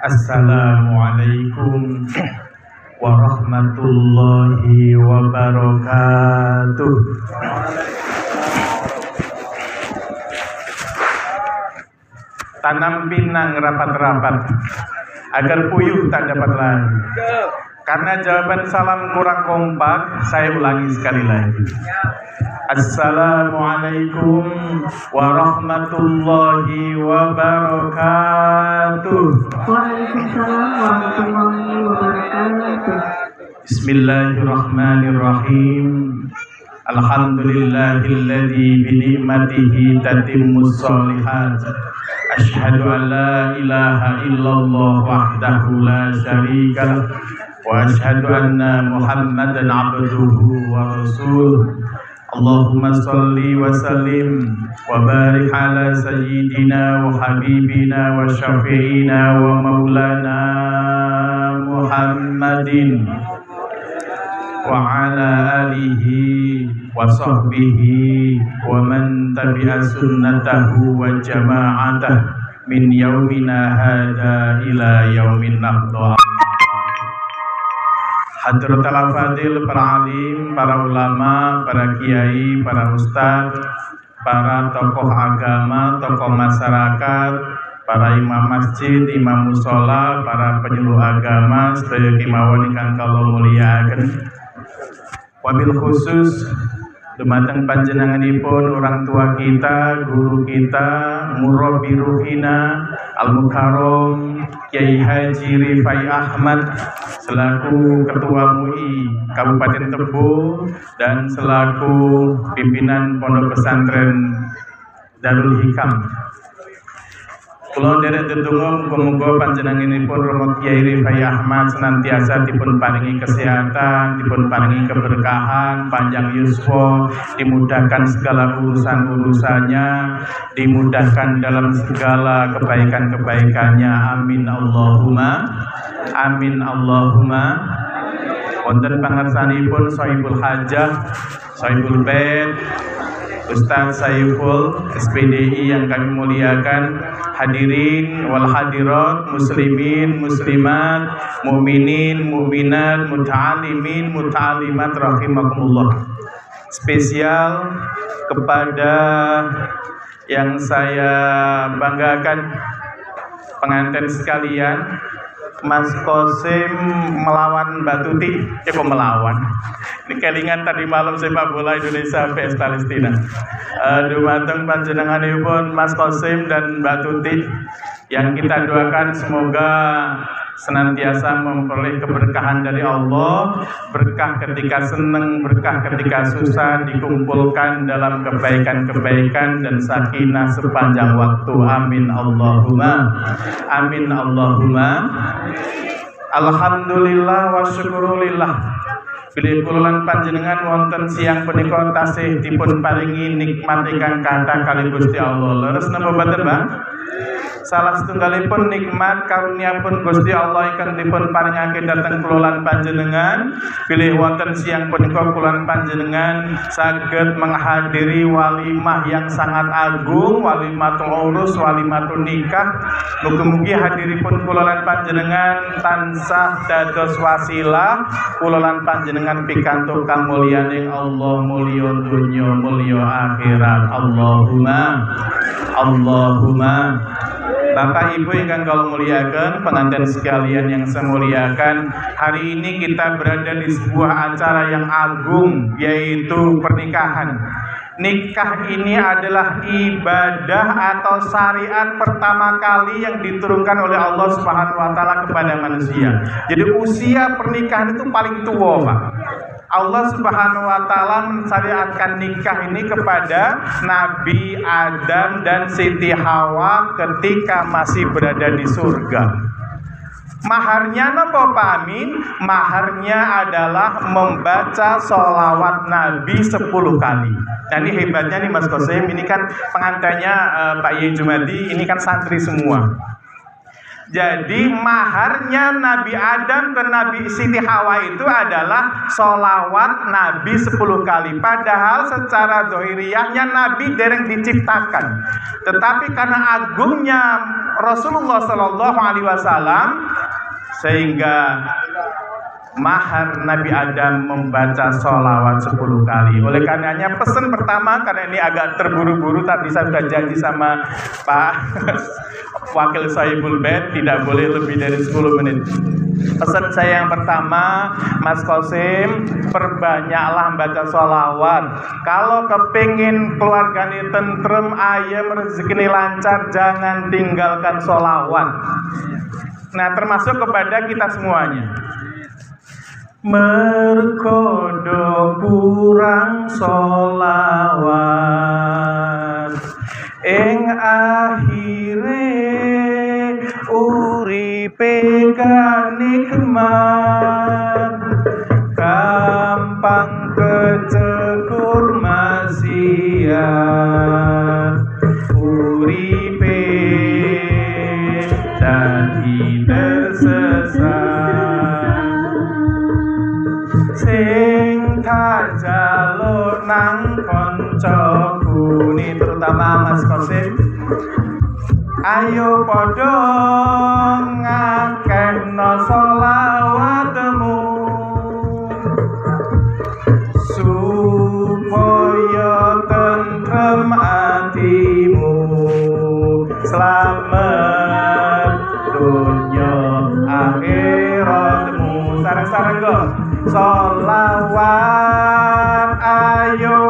Assalamualaikum warahmatullahi wabarakatuh. Tanam pinang rapat-rapat agar puyuh tak dapat lari. Karena jawaban salam kurang kompak, saya ulangi sekali lagi. Assalamualaikum warahmatullahi wabarakatuh. Waalaikumsalam warahmatullahi wabarakatuh. Bismillahirrahmanirrahim. Alhamdulillahilladzi binikmatihi tatimmus sholihat. Asyhadu an la ilaha illallah wahdahu la syarikalah wa asyhadu anna Muhammadan abduhu wa rasuluh. Allahumma salli wa sallim wa barik ala sayyidina wa habibina wa syafi'ina wa maulana Muhammadin wa ala alihi wa sahbihi wa man tabi'a sunnatahu wa jama'atah min yaumina hada ila yaumin nahdha. Hadratul Fadil, para alim, para ulama, para kiai, para ustadz, para tokoh agama, tokoh masyarakat, para imam masjid, imam mushola, para penyuluh agama, sedaya kemawon ingkang kula mulyakaken. Wabil khusus dumateng panjenenganipun orang tua kita, guru kita, murabbi ruhina Al-Mukarram Kiai Haji Rifai Ahmad selaku Ketua MUI Kabupaten Tebo dan selaku pimpinan Pondok Pesantren Darul Hikam. Kula nderek ndedonga muga-muga panjenenganipun Romo Kiai Rifai Ahmad senantiasa dipun paringi kesehatan, dipun paringi keberkahan, panjang yuswa, dimudahkan segala urusan-urusannya, dimudahkan dalam segala kebaikan-kebaikannya. Amin Allahumma. Amin Allahumma. Wonten pangersanipun Sohibul Hajah, Sohibul Bait, Ustaz Saiful SPDI yang kami muliakan, hadirin wal hadirat, muslimin, muslimat, mukminin, mukminat, muta'alimin, muta'alimat rahimakumullah. Spesial kepada yang saya banggakan, pengantin sekalian, Mas Qasim melawan Mbak Tuti, kok melawan? Ini kelingan tadi malam sepak bola Indonesia vs Palestina. Dumateng panjenenganipun Mas Qasim dan Mbak Tuti, yang kita doakan semoga senantiasa memperoleh keberkahan dari Allah, berkah ketika senang, berkah ketika susah, dikumpulkan dalam kebaikan-kebaikan dan sakinah sepanjang waktu. Amin Allahumma. Amin Allahumma. Alhamdulillah wa syukurillah. Bilih kula panjenengan wonten siang punika tasih dipun paringi nikmat ingkang kathah kali Gusti Allah. Leres napa boten, Mbak? Salah setunggalipun nikmat karuniapun Gusti Allah ingkang dipun paringake dhateng kula panjenengan, bilih wonten siang punika kula panjenengan saged menghadiri walimah yang sangat agung, walimatul urus, walimatul nikah. Mugi-mugi hadiripun kula panjenengan tansah dados wasilah kula panjenengan pikantuk kamulyaning Allah, mulya dunya, mulya akhirat. Allahumma. Allahumma. Bapak Ibu yang kalau muliakan, pengantin sekalian yang saya muliakan, hari ini kita berada di sebuah acara yang agung, yaitu pernikahan. Nikah ini adalah ibadah atau syariat pertama kali yang diturunkan oleh Allah Subhanahu wa taala kepada manusia. Jadi usia pernikahan itu paling tua, Pak. Allah Subhanahu wa taala mensyariatkan nikah ini kepada Nabi Adam dan Siti Hawa ketika masih berada di surga. Maharnya napa Pak Amin? Maharnya adalah membaca sholawat Nabi 10 kali. Nah, ini hebatnya nih Mas Qasim, ini kan pengantinnya Pak Yai Jumadi, ini kan santri semua. Jadi maharnya Nabi Adam ke Nabi Siti Hawa itu adalah sholawat Nabi 10 kali. Padahal secara dohiriyahnya Nabi dereng diciptakan. Tetapi karena agungnya Rasulullah Shallallahu Alaihi Wasallam sehingga mahar Nabi Adam membaca sholawat 10 kali. Oleh karenanya pesan pertama, karena ini agak terburu-buru, tapi saya sudah janji sama Pak Wakil Sahibul Bait tidak boleh lebih dari 10 menit. Pesan saya yang pertama, Mas Qasim, perbanyaklah baca sholawat. Kalau kepingin keluarganya tentrem, ayem, rezeki lancar, jangan tinggalkan sholawat. Nah, termasuk kepada kita semuanya. Merkodo kurang sholawat ing akhire uripe nikmat gampang kecekur maksiat uripe dadi tersesat sing tajaluk nang koncoku. Ini terutama Mas Qasim, ayo padha ngakehno sholawatmu supaya tentrem atimu, selamat dunya akhiratmu. Sareng-sareng kok sholawat, ayo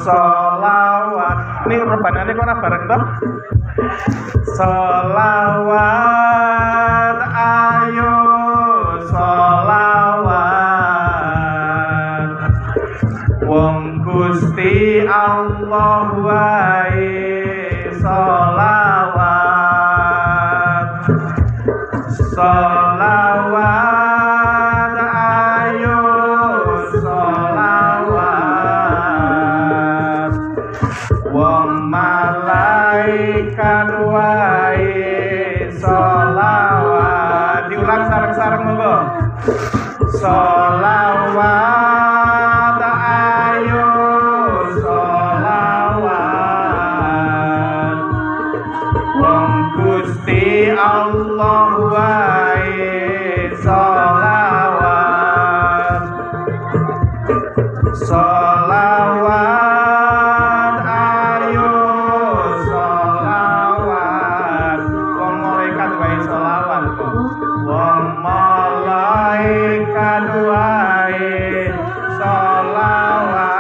sholawat. Ini rebanane kok ora bareng toh? Sholawat, ayo sholawat. Wong Gusti Allah wae sholawat. Sholawat, ayo sholawat. Wong malaikat wae sholawat. Diulang sareng-sareng monggo. Sholawat, ayo sholawat. Wong Gusti Allah wae sholawat. Sholawat, ayo sholawat. Wong malaikat wae sholawat kok. Wong malaikat wae sholawat.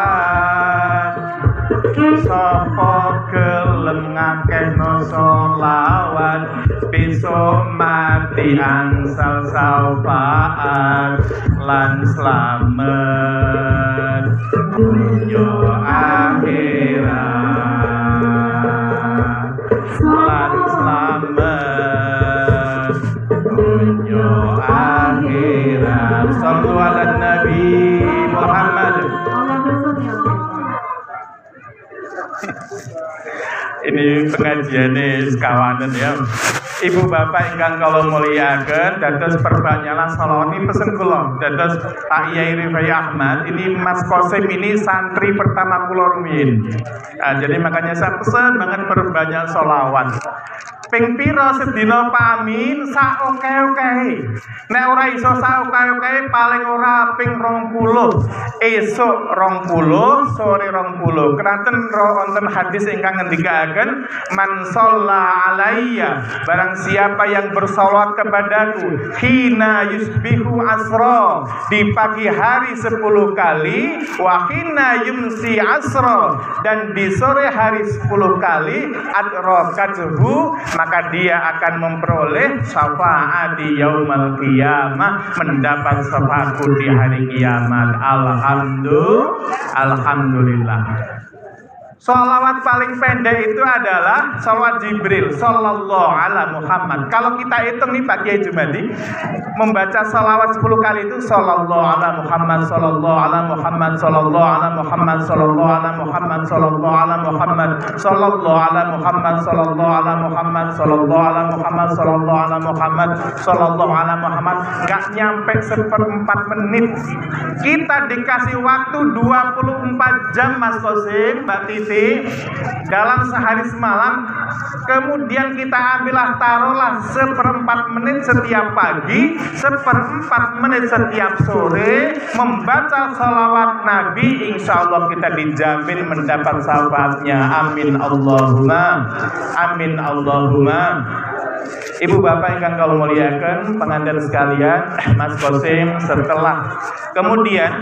Sapa gelem ngakehno sholawat besok mati angsal syafaat lan slamet dunya akhirat lan slamet dunya akhirat. Shallu ala Nabi Muhammad. Ini pengajiannya sekawanan ya. Ibu bapak ingkang kalau muliakan, dados perbanyaklah sholawat. Ini pesen kula dados Pak Yai Rifai Ahmad. Ini Mas Qasim ini santri pertama kula rumiyin. Nah, jadi makanya saya pesen banget perbanyak sholawat. Ping pira sedina pamin sak oke-oke. Nek ora iso sak oke-oke paling ora ping 20. Esuk 20, sore 20. Keranten wonten hadis ingkang ngendikaken man shalla alayya, barang siapa yang bersolawat kepadaku hina yusbihu asra, di pagi hari 10 kali, wa hina yumsi asra, dan di sore hari 10 kali, adrakathu, maka dia akan memperoleh syafaat di yaumul qiyamah, mendapat syafaatku di hari kiamat. Alhamdulillah. Sholawat paling pendek itu adalah sholawat Jibril Sallallahu Alaihi Muhammad. Kalau kita hitung nih Pak Kiai Jumadi, membaca salawat 10 kali itu sallallahu ala Muhammad, sallallahu ala Muhammad, sallallahu ala Muhammad, sallallahu ala Muhammad, sallallahu ala Muhammad, sallallahu ala Muhammad, sallallahu ala Muhammad, sallallahu ala Muhammad, sallallahu ala Muhammad, sallallahu ala Muhammad. Nggak nyampe 1/4 menit kita dikasih waktu 24 jam Mas Kosim, Mbak Titi, dalam sehari semalam. Kemudian kita ambillah, taruhlah 1/4 menit setiap pagi, 1/4 menit setiap sore membaca salawat Nabi, insya Allah kita dijamin mendapat syafaatnya. Amin Allahumma, amin Allahumma. Ibu bapak yang kalau muliakan, pengantin sekalian, Mas Kosim, setelah kemudian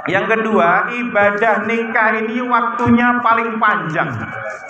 yang kedua, ibadah nikah ini waktunya paling panjang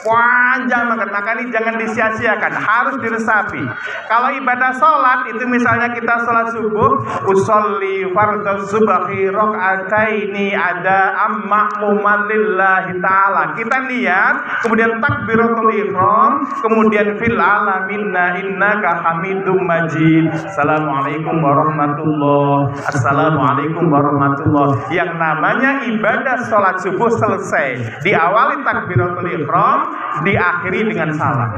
banget, makanya jangan disia-siakan, harus diresapi. Kalau ibadah sholat itu misalnya kita sholat subuh, usolli fardhu subhi rakaataini ada ma'muman lillahi ta'ala, kita niat, kemudian takbiratul ihram, kemudian fil alaminna innaka hamidum majid. Assalamualaikum warahmatullahi, assalamualaikum warahmatullahi. Yang namanya ibadah sholat subuh selesai, diawali takbiratul ihram, diakhiri dengan salam.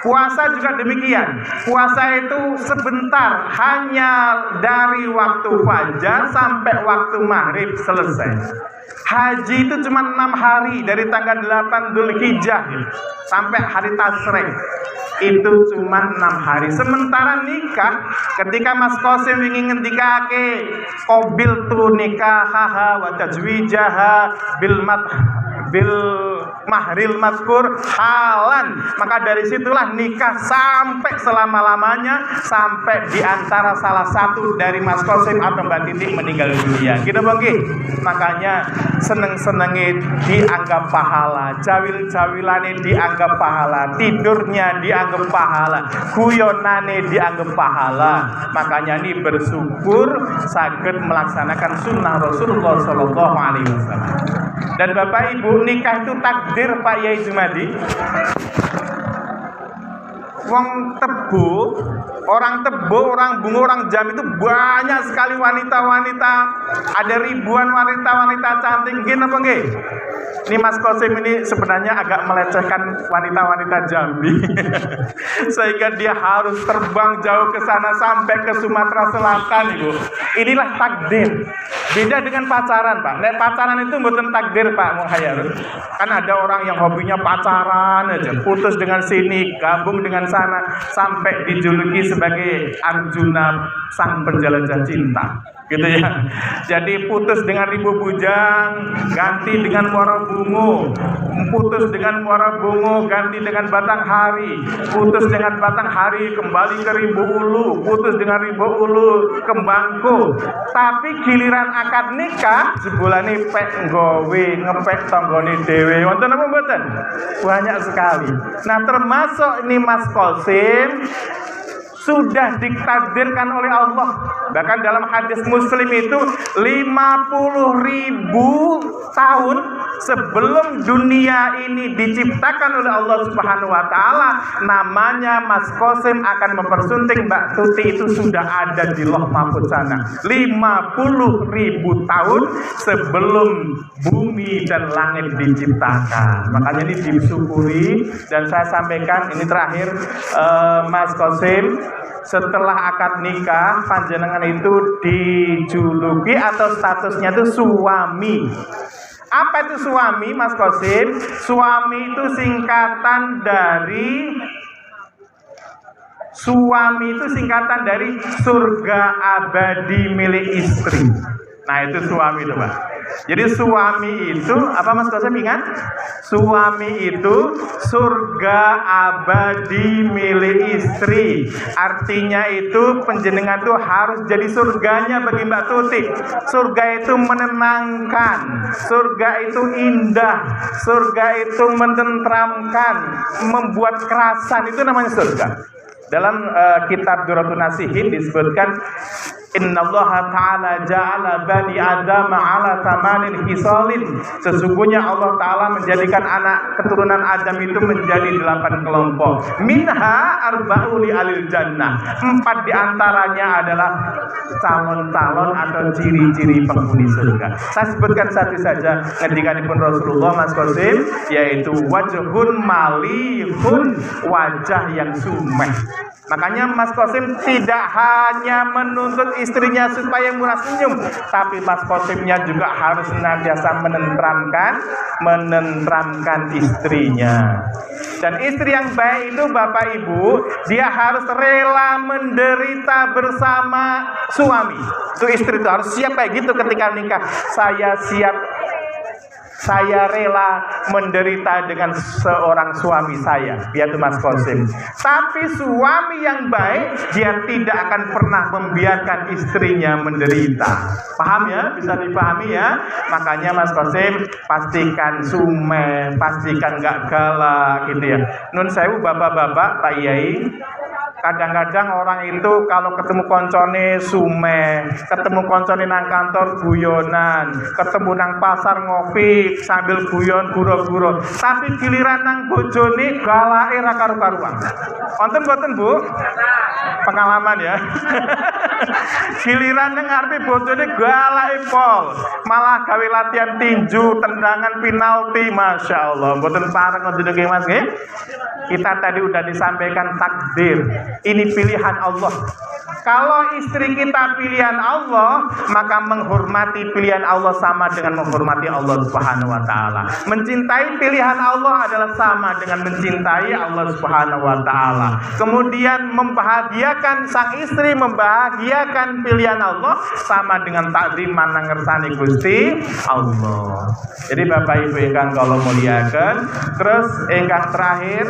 Puasa juga demikian. Puasa itu sebentar, hanya dari waktu fajar sampai waktu maghrib selesai. Haji itu cuma 6 hari, dari tanggal 8 Dzulhijjah sampai hari Tasyrik. Itu cuma 6 hari. Sementara nikah, ketika Mas Kosim ingin ngendikake qabil tu nikahaha wa tajwijaha bil mahril mazkur halan, maka dari situlah nikah sampai selama-lamanya, sampai diantara salah satu dari Mas Kosim atau Mbak Titi meninggal dunia. Gitu bangki. Makanya seneng-senengnya dianggap pahala, cawil-cawilane dianggap pahala, tidurnya dianggap pahala, guyonane dianggap pahala. Makanya ini bersyukur saged melaksanakan sunnah Rasulullah Sallallahu Alaihi Wasallam. Dan Bapak Ibu, nikah itu takdir Pak Yai Jumadi. Wong Tebo, orang Tebo, orang Bungo, orang Jam itu banyak sekali wanita-wanita. Ada ribuan wanita-wanita cantik. Gini apa nggih? Ini Mas Kosim ini sebenarnya agak melecehkan wanita-wanita Jambi. Sehingga dia harus terbang jauh ke sana sampai ke Sumatera Selatan, Ibu. Inilah takdir. Beda dengan pacaran, Pak. Nek pacaran itu bukan takdir, Pak Muhayyar. Kan ada orang yang hobinya pacaran aja, putus dengan sini, gabung dengan sana, sampai dijuluki sebagai Arjuna sang penjelajah cinta. Gitu ya. Jadi putus dengan ribu bujang, ganti dengan muara bungo, putus dengan muara bungo, ganti dengan batang hari, putus dengan batang hari, kembali ke ribu ulu, putus dengan ribu ulu, kembangku. Tapi giliran akad nikah, sebulan ini pek nggawe, ngepek tonggone dewe. Wonten apa mboten? Banyak sekali. Nah, termasuk ini Mas Kosim sudah ditakdirkan oleh Allah. Bahkan dalam hadis Muslim itu 50.000 tahun sebelum dunia ini diciptakan oleh Allah Subhanahu wa taala, namanya Mas Kosim akan mempersunting Mbak Tuti itu sudah ada di Loh Mahfuz sana. 50.000 tahun sebelum bumi dan langit diciptakan. Makanya ini disyukuri, dan saya sampaikan ini terakhir, Mas Kosim, setelah akad nikah panjenengan itu dijuluki atau statusnya itu suami. Apa itu suami, Mas Kosim? Suami itu singkatan dari surga abadi milik istri. Nah, itu suami itu, Pak. Jadi suami itu apa, Mas Kosim ingat? Suami itu surga abadi milik istri. Artinya itu penjenengan itu harus jadi surganya bagi Mbak Tuti. Surga itu menenangkan, surga itu indah, surga itu menenteramkan, membuat kerasan, itu namanya surga. Dalam kitab Duratun Nasihin disebutkan Innallaha ta'ala ja'ala bani Adam ala tamanin hisalin. Sesungguhnya Allah Ta'ala menjadikan anak keturunan Adam itu menjadi 8 kelompok. Minha arba'u li alil jannah. 4 diantaranya adalah calon-calon atau ciri-ciri penghuni surga. Saya sebutkan satu saja ngendikanipun Rasulullah Mas Qasim, yaitu wajhun malihun, wajah yang sumeh. Makanya Mas Qasim tidak hanya menuntut istrinya supaya murah senyum, tapi Mas Qasimnya juga harus senantiasa menenteramkan istrinya. Dan istri yang baik itu Bapak Ibu, dia harus rela menderita bersama suami. Itu istri itu harus siap kayak gitu ketika nikah. Saya rela menderita dengan seorang suami saya, yaitu Mas Qasim. Tapi suami yang baik, dia tidak akan pernah membiarkan istrinya menderita. Paham ya? Bisa dipahami ya? Makanya Mas Qasim pastikan sumeh, pastikan gak galak gitu ya. Nun sewu bapak-bapak, Pak Yai, kadang-kadang orang itu kalau ketemu koncone sumeh, ketemu koncone nang kantor guyonan, ketemu nang pasar ngopi sambil guyon guro-guro, tapi giliran nang bojone galake ra karu-karuan. Wonten mboten Bu? Pengalaman ya. Giliran nang ngarepe bojone galake pol, malah gawe latihan tinju, tendangan penalti, Masya Allah. Mboten pareng nggih Mas nggih. Kita tadi udah disampaikan takdir. Ini pilihan Allah. Kalau istri kita pilihan Allah, maka menghormati pilihan Allah sama dengan menghormati Allah Subhanahu wa taala. Mencintai pilihan Allah adalah sama dengan mencintai Allah Subhanahu wa taala. Kemudian membahagiakan sang istri, membahagiakan pilihan Allah sama dengan takdim manang ngersani Gusti Allah. Jadi Bapak Ibu ingkang kula muliaken, terus ingkang terakhir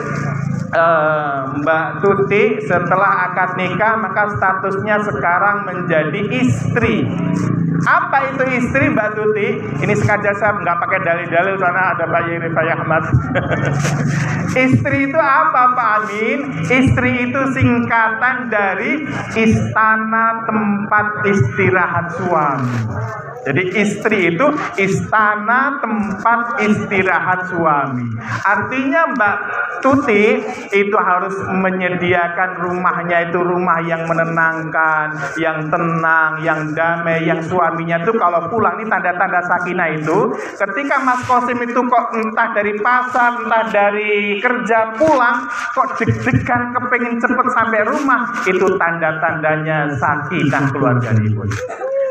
Mbak Tuti setelah akad nikah maka statusnya sekarang menjadi istri. Apa itu istri Mbak Tuti? Ini sengaja saya nggak pakai dalil-dalil karena ada Pak Yeri Pak Ahmad. Istri itu apa Pak Amin? Istri itu singkatan dari istana tempat istirahat suami. Jadi istri itu istana tempat istirahat suami. Artinya Mbak Tuti itu harus menyediakan rumahnya itu rumah yang menenangkan, yang tenang, yang damai, yang suaminya itu kalau pulang ini tanda-tanda sakinah itu. Ketika Mas Qasim itu kok entah dari pasar, entah dari kerja pulang, kok deg-degan kepengen cepet sampai rumah, itu tanda-tandanya sakinah keluarga ibu.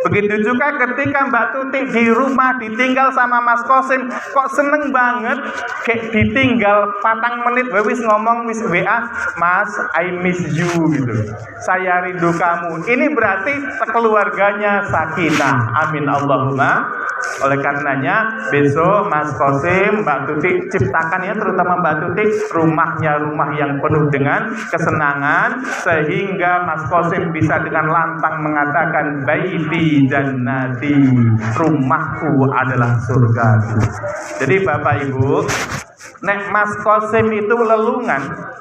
Begitu juga ketika Mbak Tuti di rumah ditinggal sama Mas Qasim, kok seneng banget kayak ditinggal 4 menit wis ngomong wis WA, Mas I miss you gitu, saya rindu kamu. Ini berarti keluarganya sakinah. Amin Allahumma. Oleh karenanya besok Mas Qasim, Mbak Tuti ciptakan ya, terutama Mbak Tuti, rumahnya rumah yang penuh dengan kesenangan sehingga Mas Qasim bisa dengan lantang mengatakan baiti jannati, rumahku adalah surgaku. Jadi Bapak Ibu, nek Mas Qasim itu lelungan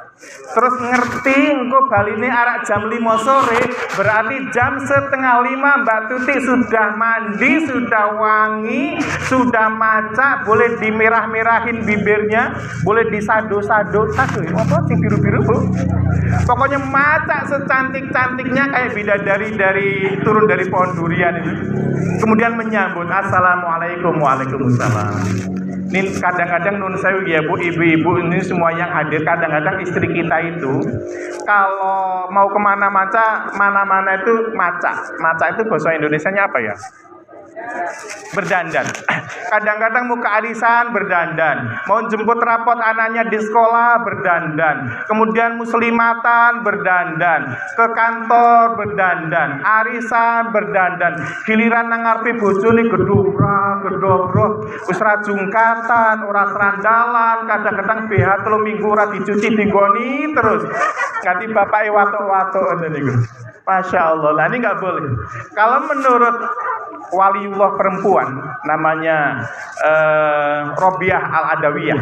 terus ngerti engko baline arak jam 5 sore, berarti jam 4:30 Mbak Tuti sudah mandi, sudah wangi, sudah maca, boleh dimerah-merahin bibirnya, boleh disado-sado, apa sing biru-biru Bu? Pokoknya maca secantik-cantiknya kayak bidadari dari turun dari pohon durian itu. Kemudian menyambut assalamualaikum, waalaikumsalam. Ini kadang-kadang nun sewu ya Bu, ibu-ibu ini semua yang hadir, kadang-kadang istri kita itu kalau mau mana-mana itu maca itu bahasa Indonesianya apa ya? Berdandan. Kadang-kadang mau kearisan berdandan, mau jemput rapot anaknya di sekolah berdandan, kemudian muslimatan berdandan, ke kantor berdandan, arisan berdandan, giliran nang ngarepe bojone gedobrak, wis ra jungkatan, ora serandalan, kadang-kadang BH 3 minggu ora dicuci digoni terus. Ganti bapake watuk-watuk ngoten niku. Masya Allah. Nah ini nggak boleh. Kalau menurut waliullah perempuan namanya Robiah Al-Adawiyah,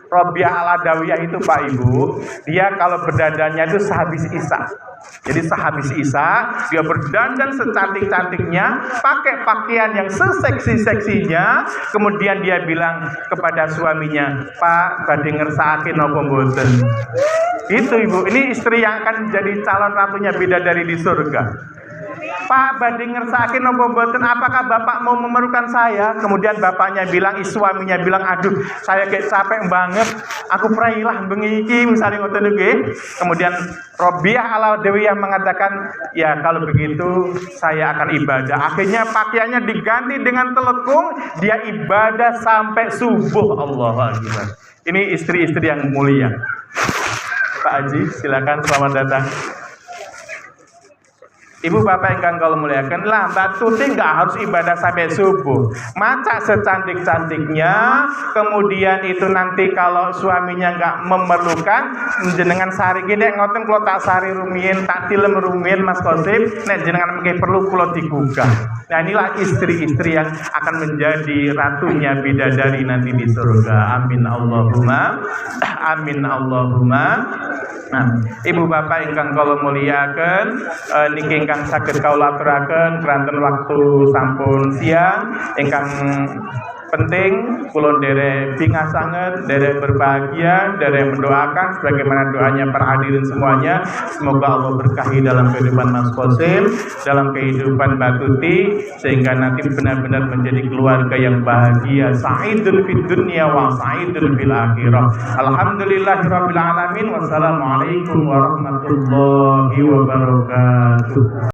Robiah Al-Adawiyah itu Pak Ibu, dia kalau berdandannya itu sehabis Isya. Jadi sehabis Isya dia berdandan secantik-cantiknya, pakai pakaian yang seseksi-seksinya, kemudian dia bilang kepada suaminya, "Pak, badhe ngersakaken napa mboten?" Itu Ibu, ini istri yang akan jadi calon ratunya bidadari di surga. "Pak, badhe ngersakaken napa mboten? Apakah Bapak mau memerlukan saya?" Kemudian bapaknya bilang, suaminya bilang, "Aduh, saya kayak capek banget. Aku prailah bengi iki," misalnya ngoten nggih. Kemudian Robiah Al-Adawiyah mengatakan, "Ya kalau begitu saya akan ibadah." Akhirnya pakaiannya diganti dengan telekung, dia ibadah sampai subuh. Allahu Akbar. Ini istri-istri yang mulia. Pak Haji, silakan, selamat datang. Ibu bapak ingkang kula muliakan, lah Mbak Tuti nggak harus ibadah sampai subuh. Maca secantik-cantiknya, kemudian itu nanti kalau suaminya nggak memerlukan, jenengan sari gini, ngoten kalau tak sari rumiyin, tak tilem rumiyin Mas Qosip, nek jenengan mungkin perlu kula digugah. Nah inilah istri-istri yang akan menjadi ratunya bidadari nanti di surga. Amin Allahumma, amin Allahumma. Nah, ibu bapak ingkang kula muliaken, niki ingkang saged kawula aturaken keranten waktu sampun siang, ingkang penting kula nderek bingah sanget, nderek berbahagia, nderek mendoakan sebagaimana doanya para hadirin semuanya, semoga Allah berkahi dalam kehidupan Mas Qosip, dalam kehidupan Mbak Tuti, sehingga nanti benar-benar menjadi keluarga yang bahagia, sa'idun fid dunya wa sa'idun fil akhirah. Alhamdulillahirabbil alamin. Wassalamualaikum warahmatullahi wabarakatuh.